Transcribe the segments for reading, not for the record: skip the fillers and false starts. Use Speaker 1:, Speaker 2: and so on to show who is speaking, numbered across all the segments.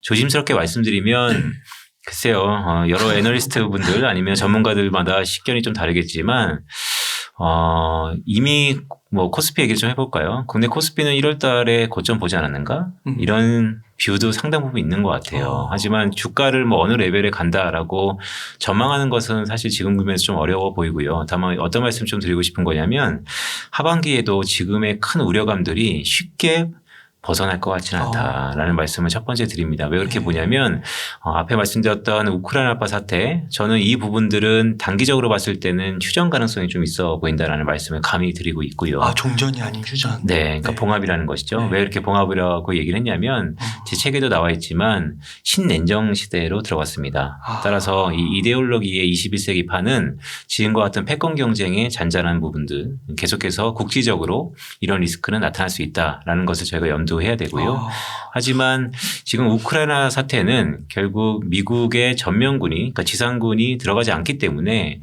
Speaker 1: 조심스럽게 말씀드리면 글쎄요, 여러 애널리스트 분들 아니면 전문가들마다 식견이 좀 다르겠지만, 이미 뭐 코스피 얘기를 좀 해볼까요? 국내 코스피는 1월 달에 고점 보지 않았는가? 이런 뷰도 상당 부분 있는 것 같아요. 하지만 주가를 뭐 어느 레벨에 간다라고 전망하는 것은 사실 지금 구매에서 좀 어려워 보이고요. 다만 어떤 말씀 좀 드리고 싶은 거냐면 하반기에도 지금의 큰 우려감들이 쉽게 벗어날 것 같지는 않다라는 말씀을 첫 번째 드립니다. 왜 그렇게 보냐면 앞에 말씀드렸던 우크라이나파 사태, 저는 이 부분들은 단기적으로 봤을 때는 휴전 가능성이 좀 있어 보인다라는 말씀을 감히 드리고 있고요.
Speaker 2: 아, 종전이 아닌 휴전.
Speaker 1: 네, 그러니까 봉합이라는 것이죠.
Speaker 2: 네.
Speaker 1: 왜 이렇게 봉합이라고 얘기를 했냐면 제 책에도 나와 있지만 신냉정 시대로 들어갔습니다. 따라서 이 이데올로기의 21세기판은 지금과 같은 패권 경쟁의 잔잔한 부분들 계속해서 국지적으로 이런 리스크는 나타날 수 있다라는 것을 저희가 염두해야 되고요. 하지만 지금 우크라이나 사태는 결국 미국의 전면군이 그러니까 지상군이 들어가지 않기 때문에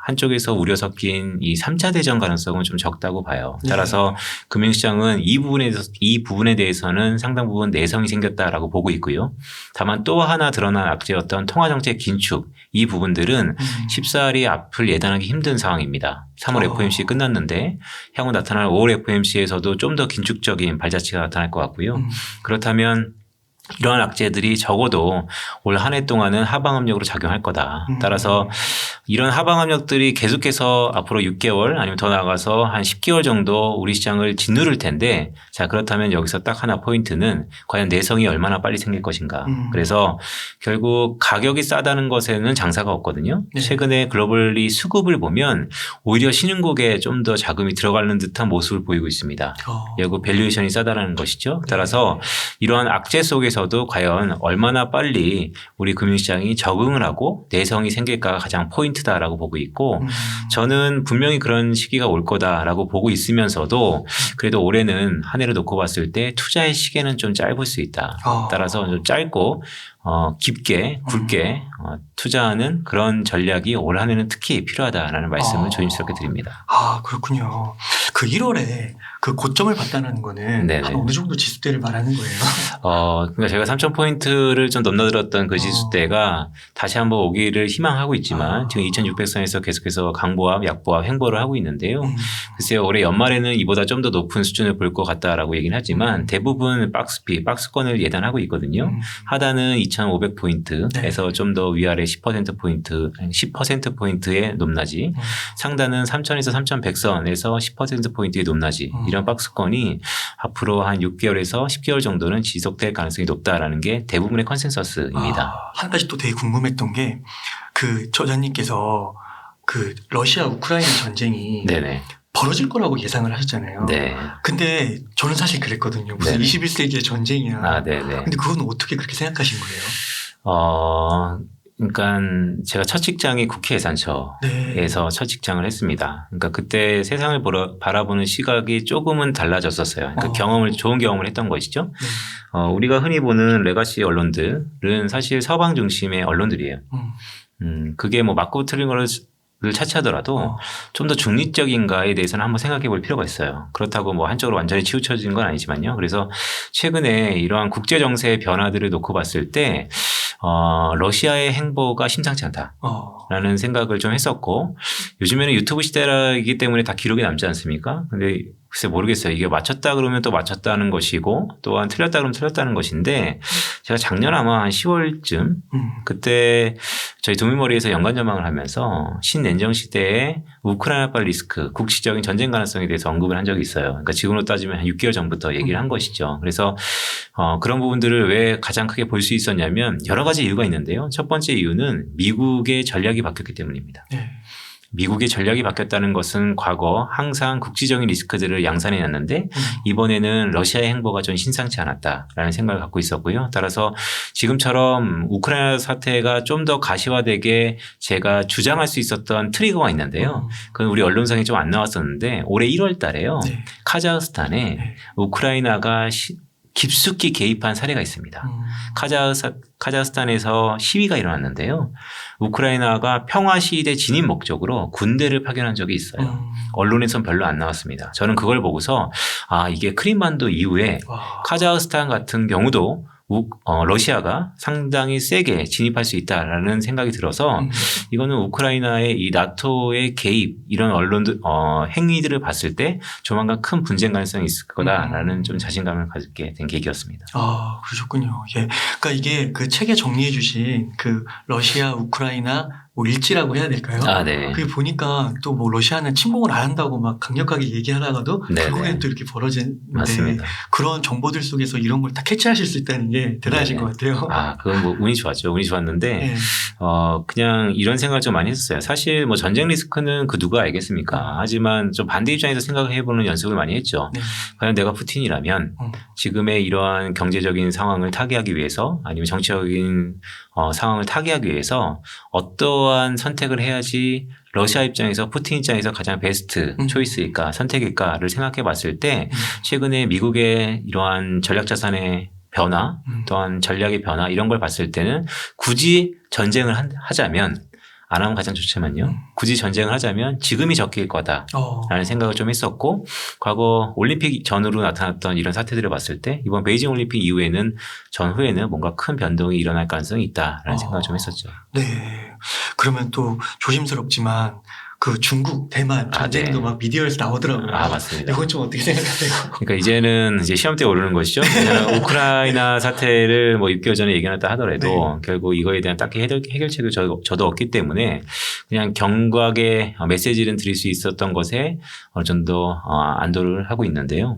Speaker 1: 한쪽에서 우려 섞인 이 3차 대전 가능성은 좀 적다고 봐요. 따라서 금융시장은 이 부분에 대해서는 상당 부분 내성이 생겼다라고 보고 있고요. 다만 또 하나 드러난 악재였던 통화정책 긴축 이 부분들은 쉽사리 앞을 예단하기 힘든 상황입니다. 3월 FOMC 끝났는데 향후 나타날 5월 FOMC에서도 좀 더 긴축적인 발자취가 나타날 것 같고요. 그렇다면 이러한 악재들이 적어도 올 한 해 동안은 하방 압력으로 작용할 거다. 따라서 이런 하방 압력들이 계속해서 앞으로 6개월 아니면 더 나아가서 한 10개월 정도 우리 시장을 짓누를 텐데 자 그렇다면 여기서 딱 하나 포인트는 과연 내성이 얼마나 빨리 생길 것인가. 그래서 결국 가격이 싸다는 것에는 장사가 없거든요. 최근에 글로벌리 수급을 보면 오히려 신흥국에 좀 더 자금이 들어가는 듯한 모습을 보이고 있습니다. 결국 밸류에이션이 싸다라는 것이죠. 따라서 이러한 악재 속에서도 과연 얼마나 빨리 우리 금융시장이 적응을 하고 내성이 생길까가 가장 포인트다라고 보고 있고 저는 분명히 그런 시기가 올 거다라고 보고 있으면서도 그래도 올해는 한 해를 놓고 봤을 때 투자의 시계는 좀 짧을 수 있다. 따라서 좀 짧고 깊게 굵게 투자하는 그런 전략이 올 한 해는 특히 필요하다라는 말씀을 조심스럽게 드립니다.
Speaker 2: 아, 그렇군요. 그 1월에 그 고점을 봤다는 거는 한 어느 정도 지수대를 말하는 거예요?
Speaker 1: 그러니까 제가 3,000포인트를 좀 넘나들었던 그 지수대가 다시 한번 오기를 희망하고 있지만 지금 2,600선에서 계속해서 강보합, 약보합, 횡보를 하고 있는데요. 글쎄요, 올해 연말에는 이보다 좀 더 높은 수준을 볼 것 같다라고 얘기는 하지만 대부분 박스권을 예단하고 있거든요. 하단은 2,500포인트에서 좀 더 위아래 10%포인트, 10%포인트의 높낮이, 상단은 3,000에서 3,100선에서 10%포인트의 높낮이 이런 박스권이 앞으로 한 6개월에서 10개월 정도는 지속될 가능성이 높다라는 게 대부분의 컨센서스입니다.
Speaker 2: 한 가지 또 되게 궁금했던 게 그 저자님께서 그 러시아 우크라이나 전쟁이 벌어질 거라고 예상을 하셨잖아요. 근데 저는 사실 그랬거든요. 무슨 21세기의 전쟁이야. 근데 그건 어떻게 그렇게 생각하신 거예요?
Speaker 1: 그러니까 제가 첫 직장이 국회 예산처에서 첫 직장을 했습니다. 그러니까 그때 세상을 바라보는 시각이 조금은 달라졌었어요. 그러니까 좋은 경험을 했던 것이죠. 우리가 흔히 보는 레가시 언론들은 사실 서방 중심의 언론들이에요. 그게 뭐 맞고 틀린 거를 차치하더라도 좀 더 중립적인가에 대해서는 한번 생각해 볼 필요가 있어요. 그렇다고 뭐 한쪽으로 완전히 치우쳐진 건 아니지만요. 그래서 최근에 이러한 국제 정세의 변화들을 놓고 봤을 때 러시아의 행보가 심상치 않다라는 생각을 좀 했었고 요즘에는 유튜브 시대이기 때문에 다 기록이 남지 않습니까? 근데 글쎄 모르겠어요. 이게 맞췄다 그러면 또 맞췄다는 것이고 또한 틀렸다 그러면 틀렸다는 것인데 제가 작년 아마 한 10월쯤 그때 저희 도미머리에서 연간 전망을 하면서 신냉정 시대에 우크라이나파 리스크, 국시적인 전쟁 가능성에 대해서 언급을 한 적이 있어요. 그러니까 지금으로 따지면 한 6개월 전부터 얘기를 한 것이죠. 그래서 그런 부분들을 왜 가장 크게 볼 수 있었냐면 여러 가지 이유가 있는데요. 첫 번째 이유는 미국의 전략이 바뀌었기 때문입니다. 미국의 전략이 바뀌었다는 것은 과거 항상 국지적인 리스크들을 양산해 놨는데 이번에는 러시아의 행보가 좀 신상치 않았다라는 생각을 갖고 있었고요. 따라서 지금처럼 우크라이나 사태가 좀 더 가시화되게 제가 주장할 수 있었던 트리거가 있는데요. 그건 우리 언론상에 좀 안 나왔었는데 올해 1월 달에요. 카자흐스탄에 우크라이나가 깊숙이 개입한 사례가 있습니다. 카자흐스탄에서 시위가 일어났는데요. 우크라이나가 평화 시위대 진입 목적으로 군대를 파견한 적이 있어요. 언론에선 별로 안 나왔습니다. 저는 그걸 보고서 이게 크림반도 이후에 카자흐스탄 같은 경우도 러시아가 상당히 세게 진입할 수 있다라는 생각이 들어서 이거는 우크라이나의 이 나토의 개입 이런 언론들 행위들을 봤을 때 조만간 큰 분쟁 가능성이 있을 거다라는 좀 자신감을 가지게 된 계기였습니다.
Speaker 2: 아, 그러셨군요. 예. 그러니까 이게 그 책에 정리해 주신 그 러시아, 우크라이나 뭐 일지라고 해야 될까요?
Speaker 1: 아, 네.
Speaker 2: 그게 보니까 또 뭐 러시아는 침공을 안 한다고 막 강력하게 얘기하다가도 결국엔 또 이렇게 벌어지는데
Speaker 1: 맞습니다.
Speaker 2: 그런 정보들 속에서 이런 걸 다 캐치하실 수 있다는 게 대단하신 것 같아요.
Speaker 1: 아, 그건 뭐 운이 좋았죠. 운이 좋았는데 그냥 이런 생각을 좀 많이 했었어요. 사실 뭐 전쟁 리스크는 그 누가 알겠습니까? 하지만 좀 반대 입장에서 생각을 해보는 연습을 많이 했죠. 과연 내가 푸틴이라면 지금의 이러한 경제적인 상황을 타개하기 위해서 아니면 정치적인 상황을 타개하기 위해서 어떠한 선택을 해야지 러시아 입장에서 푸틴 입장에서 가장 베스트 초이스일까 선택일까를 생각해 봤을 때 최근에 미국의 이러한 전략 자산의 변화 또한 전략의 변화 이런 걸 봤을 때는 굳이 전쟁을 하자면 안 하면 가장 좋지만요. 굳이 전쟁을 하자면 지금이 적기일 거다라는 생각을 좀 했었고 과거 올림픽 전후로 나타났던 이런 사태들을 봤을 때 이번 베이징 올림픽 이후에는 전후에는 뭔가 큰 변동이 일어날 가능성이 있다라는 생각을 좀 했었죠.
Speaker 2: 네. 그러면 또 조심스럽지만 그 중국, 대만 전쟁도 막 미디어에서 나오더라고요.
Speaker 1: 아, 맞습니다.
Speaker 2: 이건 좀 어떻게 생각하세요?
Speaker 1: 그러니까 이제는 이제 시험대에 오르는 것이죠. 우크라이나 사태를 뭐 6개월 전에 얘기했다 하더라도 결국 이거에 대한 딱히 해결책을 저도 없기 때문에 그냥 경각의 메시지를 드릴 수 있었던 것에 어느 정도 안도를 하고 있는데요.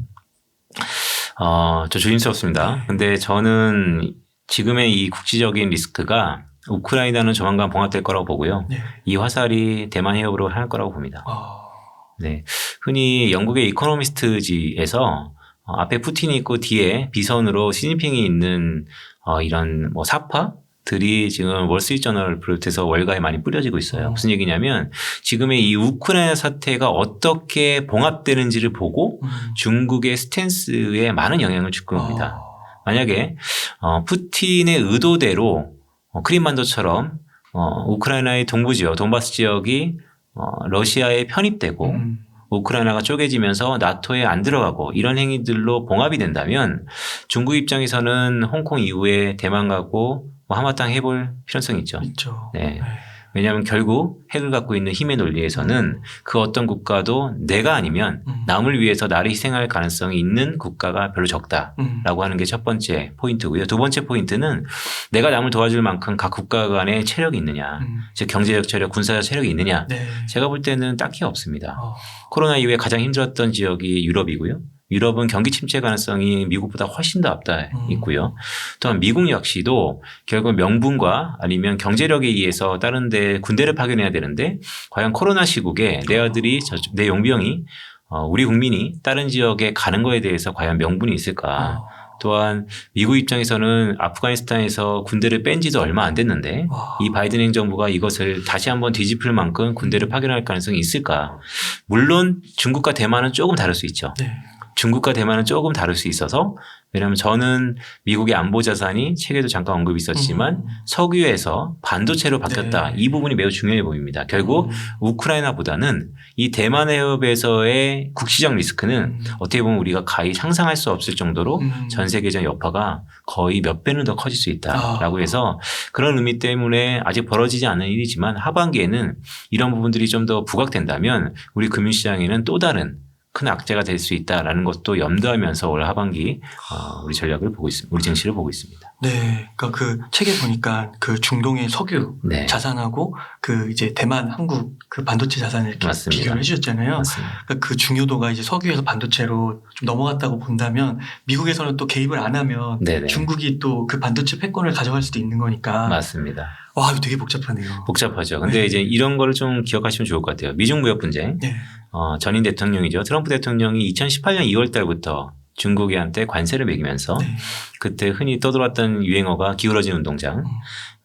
Speaker 1: 좀 조심스럽습니다. 근데 저는 지금의 이 국지적인 리스크가 우크라이나는 조만간 봉합될 거라고 보고요. 이 화살이 대만 해협으로 향할 거라고 봅니다. 네. 흔히 영국의 이코노미스트지에서 앞에 푸틴이 있고 뒤에 비선으로 시진핑이 있는 이런 뭐 사파들이 지금 월스트리트저널을 비롯해서 월가에 많이 뿌려지고 있어요. 무슨 얘기냐면 지금의 이 우크라이나 사태가 어떻게 봉합되는지를 보고 중국의 스탠스에 많은 영향을 줄 겁니다. 만약에 푸틴의 의도대로 크림반도처럼 우크라이나의 동부 지역, 돈바스 지역이 러시아에 편입되고 우크라이나가 쪼개지면서 나토에 안 들어가고 이런 행위들로 봉합이 된다면 중국 입장에서는 홍콩 이후에 대만 가고 한바탕 해볼 필요성이 있죠. 네. 왜냐하면 결국 핵을 갖고 있는 힘의 논리에서는 그 어떤 국가도 내가 아니면 남을 위해서 나를 희생할 가능성이 있는 국가가 별로 적다라고 하는 게 첫 번째 포인트고요. 두 번째 포인트는 내가 남을 도와줄 만큼 각 국가 간의 체력이 있느냐, 즉 경제적 체력, 군사적 체력이 있느냐. 제가 볼 때는 딱히 없습니다. 코로나 이후에 가장 힘들었던 지역이 유럽이고요. 유럽은 경기 침체 가능성이 미국보다 훨씬 더 앞다 있고요. 또한 미국 역시도 결국 명분과 아니면 경제력에 의해서 다른 데 군대를 파견해야 되는데 과연 코로나 시국에 내 아들이 내 용병이 우리 국민이 다른 지역에 가는 거에 대해서 과연 명분이 있을까. 또한 미국 입장에서는 아프가니스탄에서 군대를 뺀 지도 얼마 안 됐는데 이 바이든 행정부가 이것을 다시 한번 뒤집을 만큼 군대를 파견할 가능성이 있을까. 물론 중국과 대만은 조금 다를 수 있죠. 중국과 대만은 조금 다를 수 있어서 왜냐하면 저는 미국의 안보 자산이 책에도 잠깐 언급이 있었지만 석유에서 반도체로 바뀌었다. 이 부분이 매우 중요해 보입니다. 결국 우크라이나보다는 이 대만 해협에서의 국시적 리스크는 어떻게 보면 우리가 가히 상상할 수 없을 정도로 전 세계적 여파가 거의 몇 배는 더 커질 수 있다라고 해서 그런 의미 때문에 아직 벌어지지 않은 일이지만 하반기에는 이런 부분들이 좀 더 부각된다면 우리 금융시장에는 또 다른 큰 악재가 될 수 있다라는 것도 염두하면서 올 하반기 우리 전략을 보고 있습니다. 우리 증시를 보고 있습니다.
Speaker 2: 네, 그러니까 그 책에 보니까 그 중동의 석유 자산하고 그 이제 대만, 한국 그 반도체 자산을 이렇게 비교를 해주셨잖아요. 그러니까 그 중요도가 이제 석유에서 반도체로 좀 넘어갔다고 본다면 미국에서는 또 개입을 안 하면 중국이 또 그 반도체 패권을 가져갈 수도 있는 거니까.
Speaker 1: 맞습니다.
Speaker 2: 와, 이거 되게 복잡하네요.
Speaker 1: 복잡하죠. 근데 이제 이런 거를 좀 기억하시면 좋을 것 같아요. 미중 무역 분쟁. 전임 대통령이죠. 트럼프 대통령이 2018년 2월 달부터 중국한테 관세를 매기면서 그때 흔히 떠돌았던 유행어가 기울어진 운동장.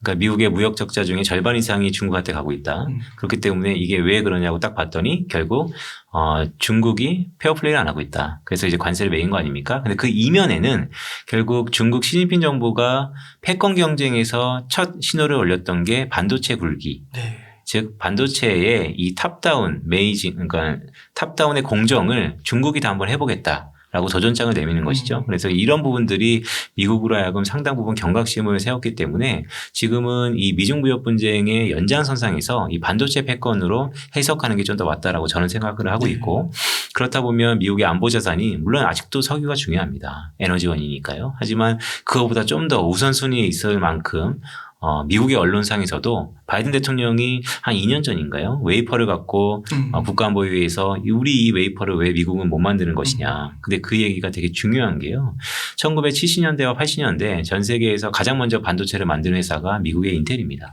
Speaker 1: 그러니까 미국의 무역 적자 중에 절반 이상이 중국한테 가고 있다. 그렇기 때문에 이게 왜 그러냐고 딱 봤더니 결국 중국이 페어플레이를 안 하고 있다. 그래서 이제 관세를 매긴 거 아닙니까? 근데 그 이면에는 결국 중국 시진핑 정부가 패권 경쟁에서 첫 신호를 올렸던 게 반도체 굴기. 즉 반도체의 이 탑다운 메이징 그러니까 탑다운의 공정을 중국이 다 한번 해보겠다. 라고 도전장을 내미는 것이죠. 그래서 이런 부분들이 미국으로 하여금 상당 부분 경각심을 세웠기 때문에 지금은 이 미중무역 분쟁의 연장선상에서 이 반도체 패권으로 해석하는 게 좀 더 맞다라고 저는 생각을 하고 있고 그렇다 보면 미국의 안보 자산이 물론 아직도 석유가 중요합니다. 에너지원이니까요. 하지만 그거보다 좀 더 우선순위에 있을 만큼 미국의 언론상에서도 바이든 대통령이 한 2년 전인가요? 웨이퍼를 갖고 국가안보회의에서 우리 이 웨이퍼를 왜 미국은 못 만드는 것이냐. 근데 그 얘기가 되게 중요한 게요. 1970년대와 80년대 전 세계에서 가장 먼저 반도체를 만든 회사가 미국의 인텔입니다.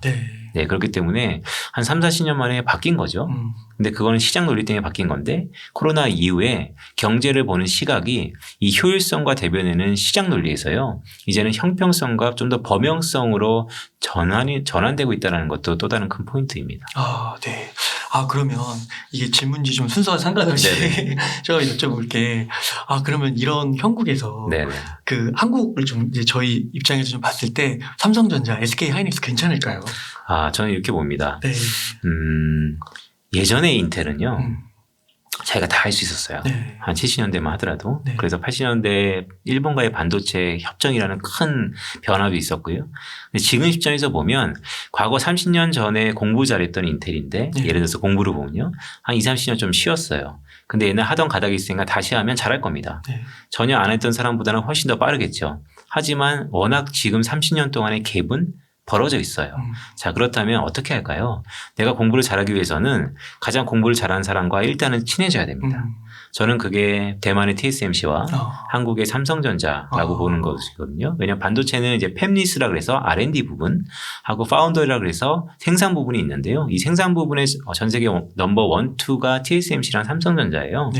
Speaker 1: 네, 그렇기 때문에 한 3, 40년 만에 바뀐 거죠. 근데 그거는 시장 논리 때문에 바뀐 건데 코로나 이후에 경제를 보는 시각이 이 효율성과 대변에는 시장 논리에서요. 이제는 형평성과 좀 더 범용성으로 전환되고 있다는 것도 또 다른 큰 포인트입니다.
Speaker 2: 네. 그러면 이게 질문지 좀 순서와 상관없이 제가 여쭤볼게. 그러면 이런 형국에서 그 한국을 좀 이제 저희 입장에서 좀 봤을 때 삼성전자, SK 하이닉스 괜찮을까요?
Speaker 1: 저는 이렇게 봅니다.
Speaker 2: 네.
Speaker 1: 예전에 인텔은요. 자기가 다 할 수 있었어요. 한 70년대만 하더라도. 그래서 80년대 일본과의 반도체 협정이라는 큰 변화도 있었고요. 근데 지금 시점에서 보면 과거 30년 전에 공부 잘했던 인텔인데 예를 들어서 공부를 보면요. 한 20, 30년 좀 쉬었어요. 근데 옛날 하던 가닥이 있으니까 다시 하면 잘할 겁니다. 전혀 안 했던 사람보다는 훨씬 더 빠르겠죠. 하지만 워낙 지금 30년 동안의 갭은 벌어져 있어요. 자, 그렇다면 어떻게 할까요? 내가 공부를 잘하기 위해서는 가장 공부를 잘하는 사람과 일단은 친해져야 됩니다. 저는 그게 대만의 TSMC와 한국의 삼성전자라고 보는 것이거든요. 왜냐하면 반도체는 이제 팹리스라 그래서 R&D 부분하고 파운더리라 그래서 생산 부분이 있는데요. 이 생산 부분의 전 세계 넘버 1, 2가 TSMC랑 삼성전자예요.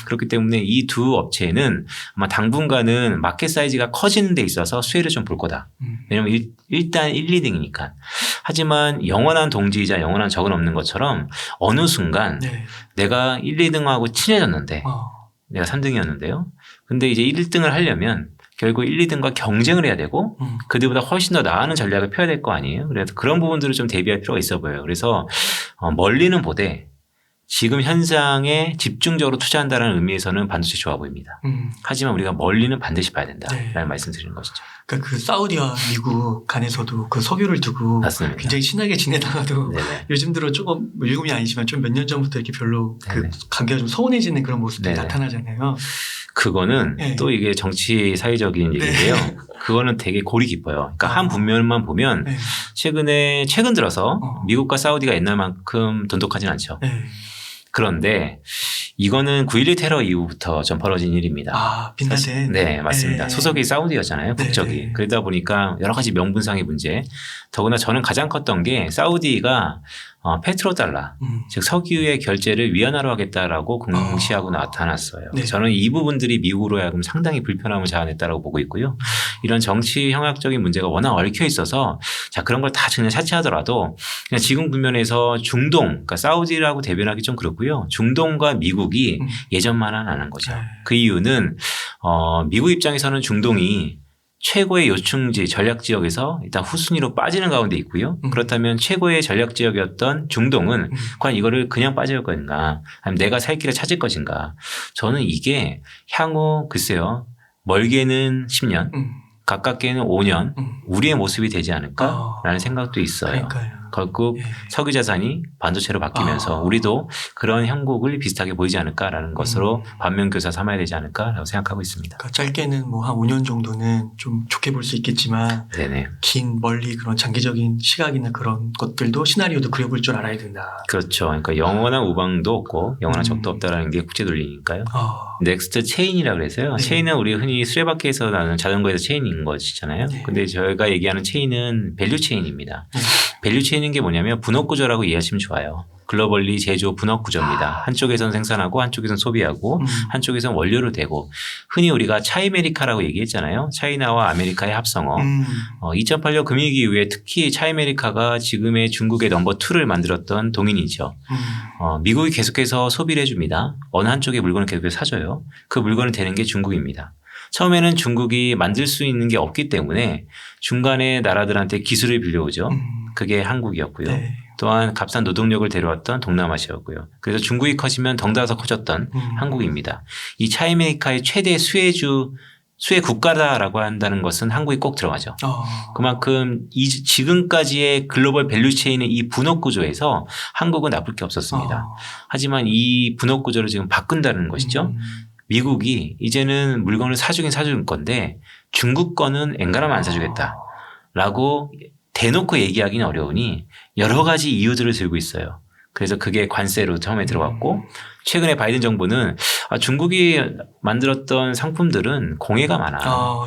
Speaker 1: 그렇기 때문에 이 두 업체는 아마 당분간은 마켓 사이즈가 커지는 데 있어서 수혜를 좀 볼 거다. 왜냐하면 일단 1, 2등이니까. 하지만 영원한 동지이자 영원한 적은 없는 것처럼 어느 순간 내가 1, 2등하고 친해졌는데 내가 3등이었는데요. 근데 이제 1등을 하려면 결국 1, 2등과 경쟁을 해야 되고 그들보다 훨씬 더 나아는 전략을 펴야 될 거 아니에요. 그래서 그런 부분들을 좀 대비할 필요가 있어 보여요. 그래서 멀리는 보되 지금 현상에 집중적으로 투자한다는 의미에서는 반도체 좋아 보입니다. 하지만 우리가 멀리는 반드시 봐야 된다라는 말씀드리는 것이죠.
Speaker 2: 그러니까 그 사우디와 미국 간에서도 그 석유를 두고
Speaker 1: 맞습니다.
Speaker 2: 굉장히 친하게 지내다가도 요즘 들어 조금 요즘이 아니지만 좀 몇 년 전부터 이렇게 별로 그 관계가 좀 소원해지는 그런 모습들이 나타나잖아요.
Speaker 1: 그거는 또 이게 정치 사회적인 얘기인데요. 그거는 되게 골이 깊어요. 그러니까 한 분면만 보면 최근 들어서 미국과 사우디가 옛날만큼 돈독하진 않죠. 그런데 이거는 9.11 테러 이후부터 좀 벌어진 일입니다.
Speaker 2: 빈라덴.
Speaker 1: 네, 맞습니다. 소속이 사우디였잖아요. 국적이. 그러다 보니까 여러 가지 명분상의 문제. 더구나 저는 가장 컸던 게 사우디가 페트로달러, 즉 석유의 결제를 위안화로 하겠다라고 공시하고 나타났어요. 저는 이 부분들이 미국으로 하여금 상당히 불편함을 자아냈다라고 보고 있고요. 이런 정치 형학적인 문제가 워낙 얽혀 있어서 자 그런 걸 다 그냥 차치하더라도 그냥 지금 국면에서 중동, 그러니까 사우디라고 대변하기 좀 그렇고요. 중동과 미국이 예전만은 안 한 거죠. 그 이유는 미국 입장에서는 중동이 최고의 요충지 전략 지역에서 일단 후순위로 빠지는 가운데 있고요. 그렇다면 최고의 전략 지역이었던 중동은 과연 이거를 그냥 빠질 것인가 아니면 내가 살 길을 찾을 것인가. 저는 이게 향후 글쎄요. 멀게는 10년 가깝게는 5년 우리의 모습이 되지 않을까라는 생각도 있어요. 결국 석유 자산이 반도체로 바뀌면서 우리도 그런 형국을 비슷하게 보이지 않을까라는 것으로 반면교사 삼아야 되지 않을까라고 생각하고 있습니다.
Speaker 2: 그러니까 짧게는 뭐 한 5년 정도는 좀 좋게 볼 수 있겠지만 긴 멀리 그런 장기적인 시각이나 그런 것들도 시나리오도 그려볼 줄 알아야 된다.
Speaker 1: 그렇죠. 그러니까 영원한 우방도 없고 영원한 적도 없다라는 게 국제 논리니까요. 넥스트 체인이라 그래서요. 체인은 우리 흔히 수레바퀴에서 나는 자전거에서 체인인 것이잖아요. 근데 저희가 얘기하는 체인은 밸류 체인입니다. 밸류 체인인 게 뭐냐면 분업 구조라고 이해하시면 좋아요. 글로벌리 제조 분업 구조입니다. 한쪽에서는 생산하고 한쪽에서는 소비하고 한쪽에서는 원료를 대고 흔히 우리가 차이메리카라고 얘기했잖아요. 차이나와 아메리카의 합성어. 2008년 금융위기 이후에 특히 차이메리카가 지금의 중국의 넘버 2를 만들었던 동인이죠. 미국이 계속해서 소비를 해줍니다. 어느 한쪽의 물건을 계속해서 사줘요. 그 물건을 대는 게 중국입니다. 처음에는 중국이 만들 수 있는 게 없기 때문에 중간에 나라들한테 기술을 빌려오죠. 그게 한국이었고요. 또한 값싼 노동력을 데려왔던 동남아시아였고요. 그래서 중국이 커지면 덩달아서 커졌던 한국입니다. 이 차이메이카의 최대 수혜 국가다라고 한다는 것은 한국이 꼭 들어가죠. 그만큼 지금까지의 글로벌 밸류체인의 이 분업 구조에서 한국은 나쁠 게 없었습니다. 하지만 이 분업 구조를 지금 바꾼다는 것이죠. 미국이 이제는 물건을 사주긴 사줄 건데 중국 거는 엔간하면 안 사주겠다라고 대놓고 얘기하기는 어려우니 여러 가지 이유들을 들고 있어요. 그래서 그게 관세로 처음에 들어갔고 최근에 바이든 정부는 중국이 만들었던 상품들은 공해가 많아.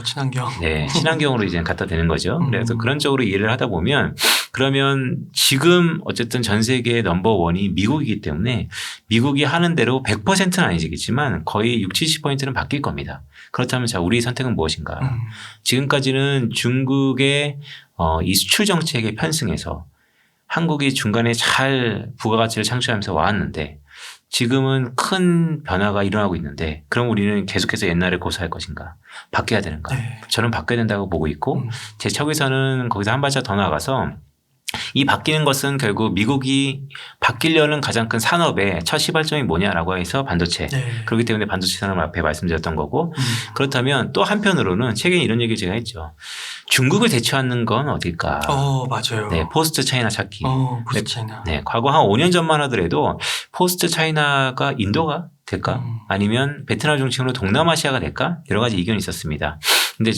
Speaker 2: 친환경.
Speaker 1: 네, 친환경으로 이제 갖다 대는 거죠. 그래서 그런 쪽으로 이해를 하다 보면 그러면 지금 어쨌든 전 세계 넘버원이 미국이기 때문에 미국이 하는 대로 100%는 아니겠지만 거의 60, 70%는 바뀔 겁니다. 그렇다면 자, 우리의 선택은 무엇인가? 지금까지는 중국의 이 수출 정책에 편승해서 한국이 중간에 잘 부가가치를 창출하면서 왔는데 지금은 큰 변화가 일어나고 있는데 그럼 우리는 계속해서 옛날에 고수할 것인가? 바뀌어야 되는가?
Speaker 2: 네.
Speaker 1: 저는 바뀌어야 된다고 보고 있고 제 척에서는 거기서 한 발짝 더 나아가서 이 바뀌는 것은 결국 미국이 바뀌려는 가장 큰 산업의 첫 시발점이 뭐냐라고 해서 반도체.
Speaker 2: 네.
Speaker 1: 그렇기 때문에 반도체 산업 앞에 말씀드렸던 거고 그렇다면 또 한편으로는 최근에 이런 얘기를 제가 했죠. 중국을 대처하는 건 어딜까?
Speaker 2: 맞아요.
Speaker 1: 네, 포스트 차이나 찾기.
Speaker 2: 포스트 차이나.
Speaker 1: 네, 과거 한 5년 전만 하더라도 포스트 차이나가 인도가 될까? 아니면 베트남 중심으로 동남아시아가 될까? 여러 가지 의견이 있었습니다. 근데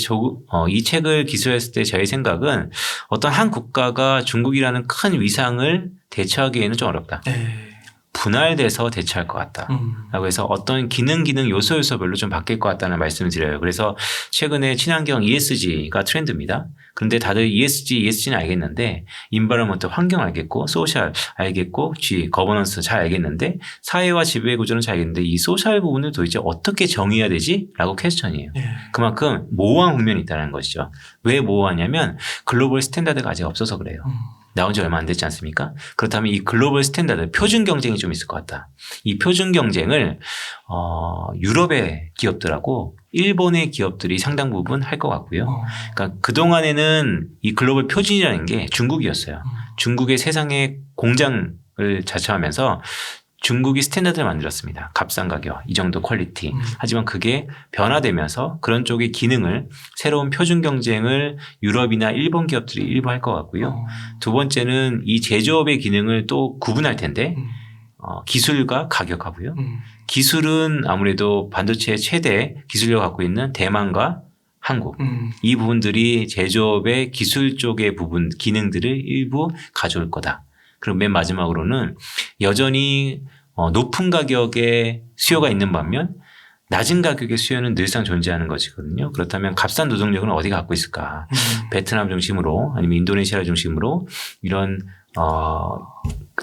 Speaker 1: 이 책을 기술했을 때 저의 생각은 어떤 한 국가가 중국이라는 큰 위상을 대처하기에는 좀 어렵다.
Speaker 2: 네.
Speaker 1: 분할돼서 대처할 것 같다. 라고 해서 어떤 기능 요소별로 좀 바뀔 것 같다는 말씀을 드려요. 그래서 최근에 친환경 ESG가 트렌드입니다. 그런데 다들 ESG는 알겠는데 인바이러먼트 환경 알겠고 소셜 알겠고 G 거버넌스 잘 알겠는데 사회와 지배 구조는 잘 알겠는데 이 소셜 부분을 도대체 어떻게 정의해야 되지? 라고 퀘스천이에요.
Speaker 2: 네.
Speaker 1: 그만큼 모호한 국면이 있다는 것이죠. 왜 모호하냐면 글로벌 스탠다드가 아직 없어서 그래요. 나온 지 얼마 안 됐지 않습니까? 그렇다면 이 글로벌 스탠다드 표준 경쟁이 좀 있을 것 같다. 이 표준 경쟁을 유럽의 기업들하고 일본의 기업들이 상당 부분 할 것 같고요. 그러니까 그동안에는 이 글로벌 표준이라는 게 중국이었어요. 중국의 세상의 공장을 자처하면서 중국이 스탠다드를 만들었습니다. 값싼 가격, 이 정도 퀄리티. 하지만 그게 변화되면서 그런 쪽의 기능을 새로운 표준 경쟁을 유럽이나 일본 기업들이 일부 할 것 같고요. 두 번째는 이 제조업의 기능을 또 구분할 텐데 기술과 가격하고요. 기술은 아무래도 반도체의 최대 기술력을 갖고 있는 대만과 한국. 이 부분들이 제조업의 기술 쪽의 부분, 기능들을 일부 가져올 거다. 그리고 맨 마지막으로는 여전히 높은 가격의 수요가 있는 반면 낮은 가격의 수요는 늘상 존재하는 것이거든요. 그렇다면 값싼 노동력은 어디 갖고 있을까? 베트남 중심으로 아니면 인도네시아 중심으로 이런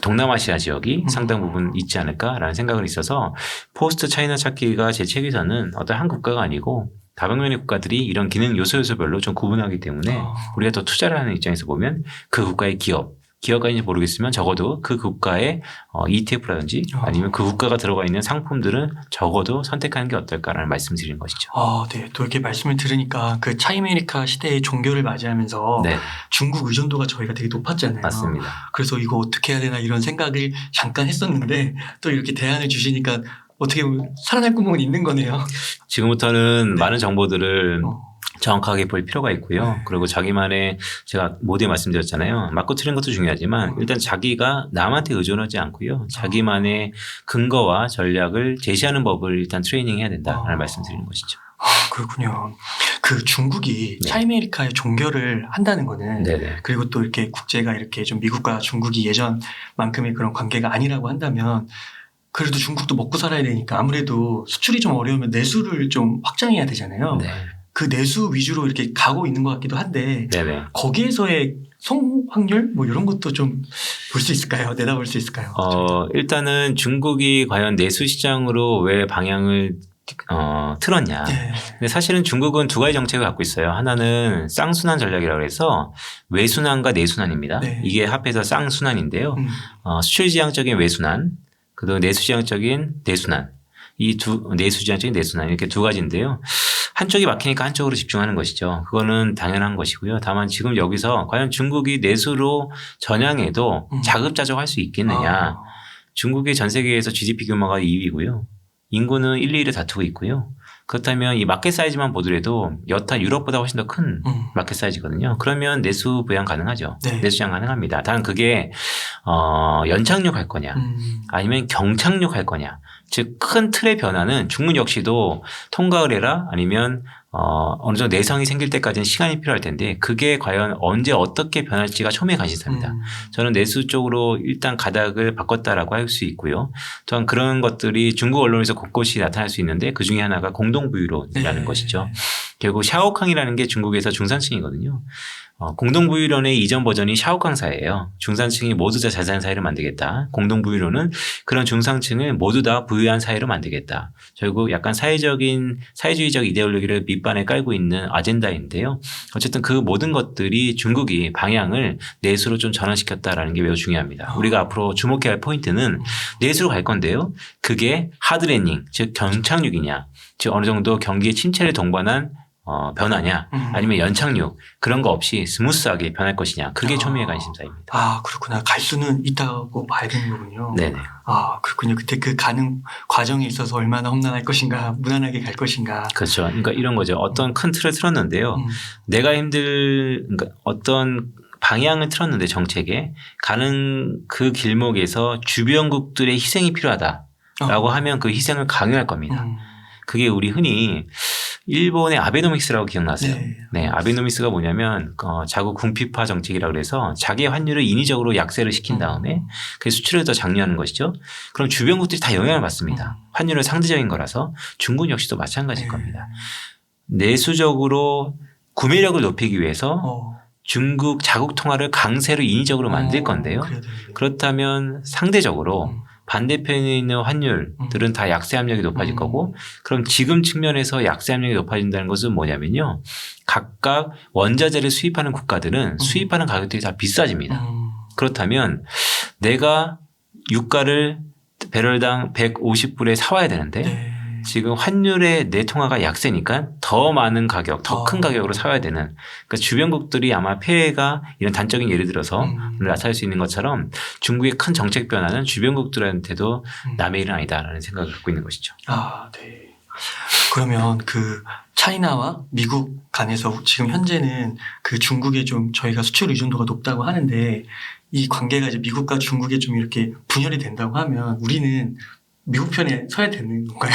Speaker 1: 동남아시아 지역이 상당 부분 있지 않을까라는 생각은 있어서 포스트 차이나 찾기가 제 책에서는 어떤 한 국가가 아니고 다방면의 국가들이 이런 기능 요소별로 좀 구분하기 때문에 우리가 더 투자를 하는 입장에서 보면 그 국가의 기업가 있는지 모르겠으면 적어도 그 국가의 ETF라든지 아니면 그 국가가 들어가 있는 상품들은 적어도 선택하는 게 어떨까라는 말씀을 드리는 것이죠.
Speaker 2: 네. 또 이렇게 말씀을 들으니까 그 차이메리카 시대의 종교를 맞이하면서
Speaker 1: 네.
Speaker 2: 중국 의존도가 저희가 되게 높았잖아요.
Speaker 1: 맞습니다.
Speaker 2: 그래서 이거 어떻게 해야 되나 이런 생각을 잠깐 했었는데 또 이렇게 대안을 주시니까 어떻게 보면 살아날 구멍은 있는 거네요.
Speaker 1: 지금부터는 많은 정보들을 정확하게 볼 필요가 있고요.
Speaker 2: 네.
Speaker 1: 그리고 자기만의 제가 모두에 말씀드렸잖아요. 맞고 틀린 것도 중요하지만 일단 자기가 남한테 의존하지 않고요. 자기만의 근거와 전략을 제시하는 법을 일단 트레이닝해야 된다라는 말씀드리는 것이죠.
Speaker 2: 그렇군요. 그 중국이
Speaker 1: 네.
Speaker 2: 차이메리카의 종결을 한다는 거는
Speaker 1: 네네.
Speaker 2: 그리고 또 이렇게 국제가 이렇게 좀 미국과 중국이 예전만큼의 그런 관계가 아니라고 한다면 그래도 중국도 먹고 살아야 되니까 아무래도 수출이 좀 어려우면 내수를 좀 확장해야 되잖아요.
Speaker 1: 네.
Speaker 2: 그 내수 위주로 이렇게 가고 있는 것 같기도 한데
Speaker 1: 네네.
Speaker 2: 거기에서의 성황률 뭐 이런 것도 좀 볼 수 있을까요? 내다볼 수 있을까요?
Speaker 1: 일단은 중국이 과연 내수 시장으로 왜 방향을 틀었냐.
Speaker 2: 네.
Speaker 1: 근데 사실은 중국은 두 가지 정책을 갖고 있어요. 하나는 쌍순환 전략이라고 해서 외순환과 내순환입니다.
Speaker 2: 네.
Speaker 1: 이게 합해서 쌍순환인데요. 수출지향적인 외순환, 그리고 내수지향적인 내순환. 이 내수 지향적인 내수난 이렇게 두 가지인데요. 한쪽이 막히니까 한쪽으로 집중하는 것이죠. 그거는 당연한 것이고요. 다만 지금 여기서 과연 중국이 내수로 전향해도 자급자족할 수 있겠느냐. 중국이 전 세계에서 GDP 규모가 2위고요. 인구는 1, 2위를 다투고 있고요. 그렇다면 이 마켓 사이즈만 보더라도 여타 유럽보다 훨씬 더 큰 마켓 사이즈거든요. 그러면 내수 부양 가능하죠. 네. 내수 지향 가능합니다. 단 그게 연착륙 할 거냐 아니면 경착륙 할 거냐. 즉 큰 틀의 변화는 중국 역시도 통과를 해라 아니면 어느 정도 내성이 생길 때까지는 시간이 필요할 텐데 그게 과연 언제 어떻게 변할지가 초미의 관심사입니다. 저는 내수 쪽으로 일단 가닥을 바꿨다라고 할 수 있고요. 또한 그런 것들이 중국 언론에서 곳곳이 나타날 수 있는데 그중에 하나가 공동부유론이라는 것이죠. 결국 샤오캉이라는 게 중국에서 중산층이거든요. 공동부유론의 이전 버전이 샤오캉사예요. 중산층이 모두 다 잘 사는 사회를 만들겠다. 공동부유론은 그런 중산층을 모두 다 부유한 사회로 만들겠다. 결국 약간 사회주의적 이데올로기를 밑반에 깔고 있는 아젠다인데요. 어쨌든 그 모든 것들이 중국이 방향을 내수로 좀 전환시켰다라는 게 매우 중요합니다. 우리가 앞으로 주목해야 할 포인트는 내수로 갈 건데요. 그게 하드랜딩, 즉 경착륙이냐, 즉 어느 정도 경기의 침체를 동반한 변화냐 아니면 연착륙 그런 거 없이 스무스하게 변할 것이냐 그게 초미의 관심사입니다.
Speaker 2: 아 그렇구나. 갈 수는 있다고 봐야 되는 거군요.
Speaker 1: 네네.
Speaker 2: 아 그렇군요. 그때 그 가는 과정에 있어서 얼마나 험난할 것인가 무난하게 갈 것인가.
Speaker 1: 그렇죠. 그러니까 이런 거죠. 어떤 큰 틀을 틀었는데요. 내가 그러니까 어떤 방향을 틀었는데 정책에 가는 그 길목에서 주변국들의 희생이 필요하다라고 하면 그 희생을 강요할 겁니다. 그게 우리 흔히 일본의 아베노믹스라고 기억나세요? 네. 아베노믹스가 뭐냐면 자국 궁핍화 정책이라고 그래서 자기의 환율을 인위적으로 약세를 시킨 다음에 그 수출을 더 장려하는 것이죠. 그럼 주변국들이 다 영향을 받습니다. 환율은 상대적인 거라서 중국 역시도 마찬가지일 겁니다. 내수적으로 구매력을 높이기 위해서 중국 자국 통화를 강세로 인위적으로 만들 건데요. 그렇다면 상대적으로 반대편에 있는 환율들은 다 약세 압력이 높아질 거고 그럼 지금 측면에서 약세 압력이 높아진다는 것은 뭐냐면요. 각각 원자재를 수입하는 국가들은 수입하는 가격들이 다 비싸집니다. 그렇다면 내가 유가를 배럴당 150불에 사와야 되는데 지금 환율의 내 통화가 약세니까 더 많은 가격, 더 큰 가격으로 사야 되는 그러니까 주변국들이 아마 폐해가 이런 단적인 예를 들어서 나타날 수 있는 것처럼 중국의 큰 정책 변화는 주변국들한테도 남의 일은 아니다라는 생각을 갖고 있는 것이죠.
Speaker 2: 아, 네. 그러면 그 차이나와 미국 간에서 지금 현재는 그 중국에 좀 저희가 수출 의존도가 높다고 하는데 이 관계가 이제 미국과 중국에 좀 이렇게 분열이 된다고 하면 우리는 미국 편에 서야 되는 건가요?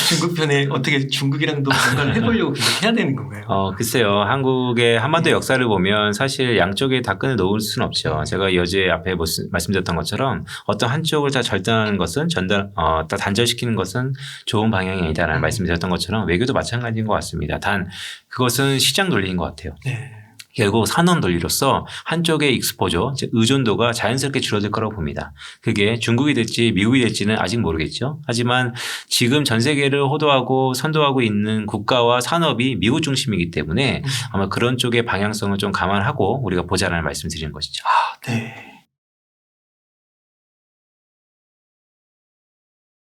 Speaker 2: 중국 편에 어떻게 중국이랑도 뭔가를 해보려고 계속 해야 되는 건가요?
Speaker 1: 글쎄요. 한국의 한반도 역사를 보면 사실 양쪽에 다 끈을 놓을 수는 없죠. 제가 여제 앞에 말씀드렸던 것처럼 어떤 한쪽을 다 절단하는 것은 다 단절시키는 것은 좋은 방향이 아니다라는 말씀드렸던 것처럼 외교도 마찬가지인 것 같습니다. 단 그것은 시장 논리인 것 같아요. 네. 결국 산업 논리로서 한쪽의 익스포저, 즉 의존도가 자연스럽게 줄어들 거라고 봅니다. 그게 중국이 될지 미국이 될지는 아직 모르겠죠. 하지만 지금 전 세계를 호도하고 선도하고 있는 국가와 산업이 미국 중심이기 때문에 아마 그런 쪽의 방향성을 좀 감안하고 우리가 보자라는 말씀드리는 것이죠.
Speaker 2: 아, 네.